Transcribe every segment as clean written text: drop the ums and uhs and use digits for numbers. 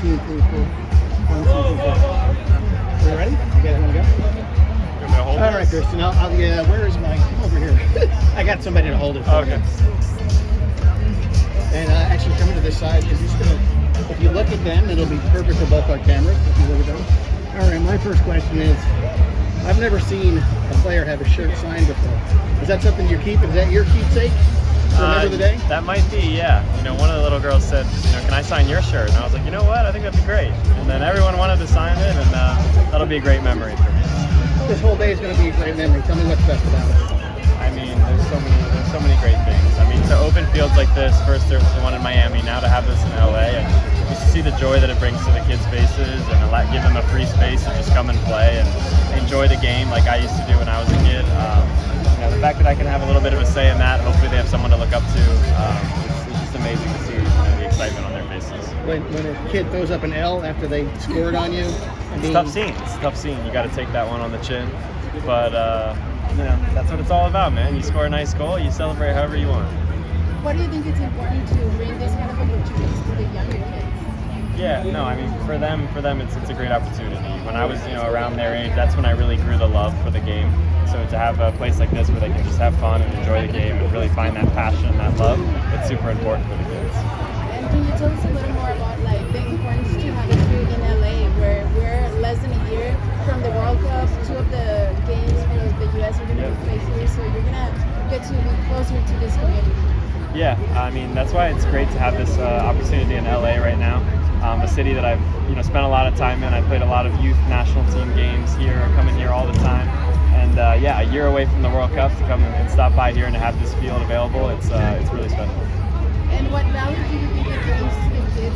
2, 3, 4. 1, 2, 3, 4. Are you ready? You guys want to go? You want me to hold All right, this? Christian. Yeah, where is my... Over here. I got somebody to hold it for Okay. me. And actually come to this side because he's going to... If you look at them, it'll be perfect for both our cameras. If you look at them. All right, my first question is, I've never seen a player have a shirt signed before. Is that something you keep? Is that your keepsake? Remember the day? That might be, yeah. You know, one of the little girls said, can I sign your shirt? And I was like, you know what? I think that'd be great. And then everyone wanted to sign it, and that'll be a great memory for me. This whole day is going to be a great memory. Tell me what's best about it. I mean, there's so many great things. I mean, to open fields like this, first there was the one in Miami, now to have this in LA, and just to see the joy that it brings to the kids' faces and give them a free space to just come and play and enjoy the game like I used to do when I was a kid. The fact that I can have a little bit of a say in that, hopefully they have someone to look up to. It's just amazing to see the excitement on their faces. When a kid throws up an L after they scored on you, It's a tough scene. It's a tough scene. You got to take that one on the chin, but that's what it's all about, man. You score a nice goal, you celebrate however you want. What do you think it's important to bring this kind of opportunities to the younger kids? Yeah, no, I mean for them it's a great opportunity. When I was around their age, that's when I really grew the love for the game. So to have a place like this where they can just have fun and enjoy the game and really find that passion and that love, it's super important for the kids. And can you tell us a little more about the importance to have it here in LA, where we're less than a year from the World Cup, 2 of the games for the US are going to be played here, so you're going to get to be closer to this community. Yeah, I mean that's why it's great to have this opportunity in LA right now. A city that I've spent a lot of time in. I played a lot of youth national team games here, coming here all the time. And a year away from the World Cup to come and stop by here and to have this field available, it's really special. And what value do you think it brings to the kids?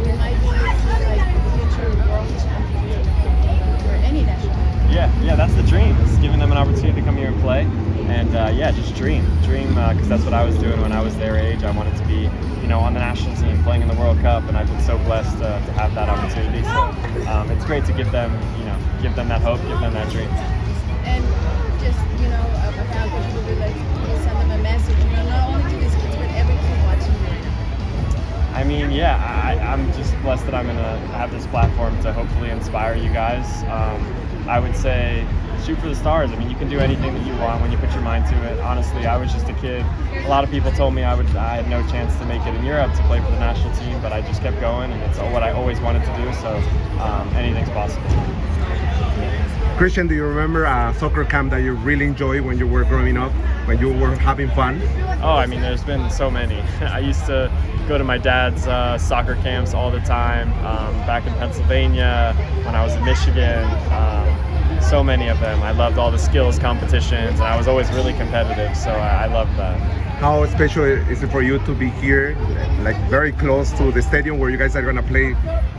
We might be future world champions or any national team. Yeah, that's the dream. It's giving them an opportunity to come here and play. And just dream, because that's what I was doing when I was their age. I wanted to be, on the national team, playing in the World Cup, and I've been so blessed to have that opportunity. So it's great to give them, that hope, give them that dream. And just, a final question would be send them a message, not only to these kids, but every kid watching you right now. I mean, I'm just blessed that I'm going to have this platform to hopefully inspire you guys. I would say shoot for the stars. I mean, you can do anything that you want when you put your mind to it. Honestly, I was just a kid. A lot of people told me I had no chance to make it in Europe to play for the national team, but I just kept going, and it's what I always wanted to do, so anything's possible. Christian, do you remember a soccer camp that you really enjoyed when you were growing up, when you were having fun? Oh, I mean, there's been so many. I used to go to my dad's soccer camps all the time, back in Pennsylvania, when I was in Michigan. So many of them. I loved all the skills competitions, and I was always really competitive, so I loved that. How special is it for you to be here, very close to the stadium where you guys are going to play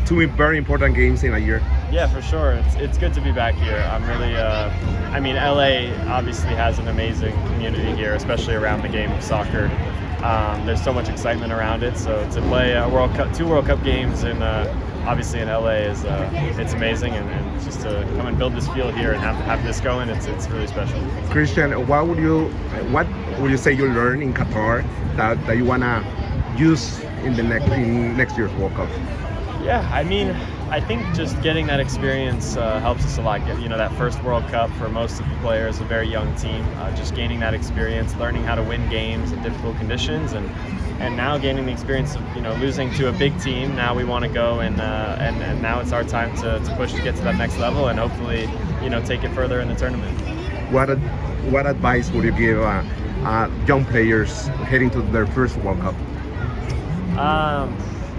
2 very important games in a year? Yeah, for sure. It's good to be back here. I'm really, LA obviously has an amazing community here, especially around the game of soccer. There's so much excitement around it, so to play a World Cup, 2 World Cup games obviously in LA is it's amazing, and just to come and build this field here and have this going, it's really special. Christian, what would you say you learned in Qatar that you wanna use in next year's World Cup? Yeah, I mean, I think just getting that experience helps us a lot. That first World Cup for most of the players, a very young team, just gaining that experience, learning how to win games in difficult conditions, and now gaining the experience of losing to a big team. Now we want to go and now it's our time to push to get to that next level and hopefully take it further in the tournament. What advice would you give young players heading to their first World Cup?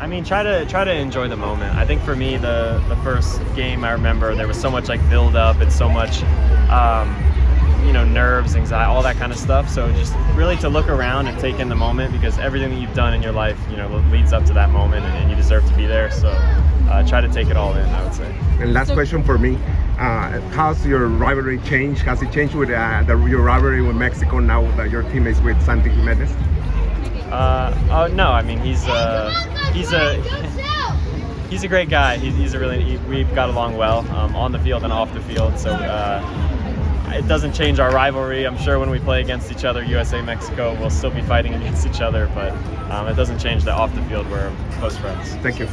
I mean, try to enjoy the moment. I think for me, the first game I remember, there was so much build up and so much nerves, anxiety, all that kind of stuff. So just really to look around and take in the moment, because everything that you've done in your life, leads up to that moment, and you deserve to be there. So try to take it all in, I would say. And last question for me, how's your rivalry changed? Has it changed with your rivalry with Mexico now that your team is with Santi Jimenez? No, I mean he's a great guy. We've got along well on the field and off the field. So it doesn't change our rivalry. I'm sure when we play against each other, USA, Mexico, we'll still be fighting against each other. But it doesn't change that off the field we're close friends. Thank you.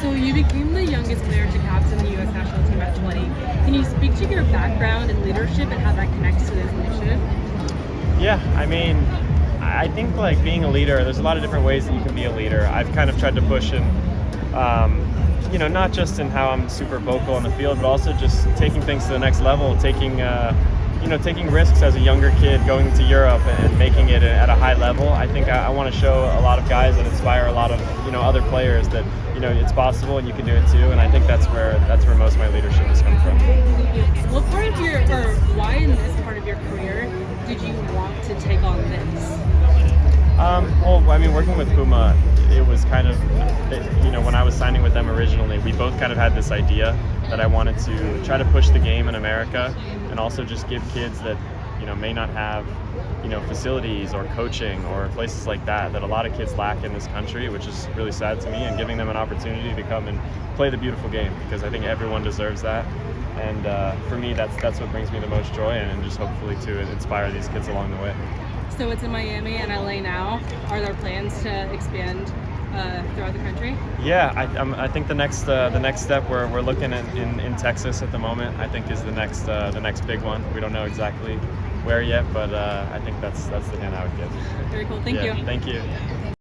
So you became the youngest player to captain the U.S. national team at 20. Can you speak to your background in leadership and how that connects to this initiative? Yeah, I mean, I think like being a leader, there's a lot of different ways that you can be a leader. I've kind of tried to push in, you know, not just in how I'm super vocal on the field, but also just taking things to the next level, taking, you know, taking risks as a younger kid, going to Europe and making it at a high level. I think I want to show a lot of guys and inspire a lot of, you know, other players that, you know, it's possible and you can do it too. And I think that's where most of my leadership has come from. What part of your, or why in this part of your career did you want to take on this? Well, I mean, working with Puma, it was kind of, you know, when I was signing with them originally, we both kind of had this idea that I wanted to try to push the game in America and also just give kids that, you know, may not have, you know, facilities or coaching or places like that a lot of kids lack in this country, which is really sad to me, and giving them an opportunity to come and play the beautiful game, because I think everyone deserves that. And for me, that's what brings me the most joy, and just hopefully to inspire these kids along the way. So it's in Miami and LA now. Are there plans to expand throughout the country? Yeah, I think the next step we're looking at in Texas at the moment, I think is the next big one. We don't know exactly where yet, but I think that's the hint I would give. Very cool. Thank you. Thank you.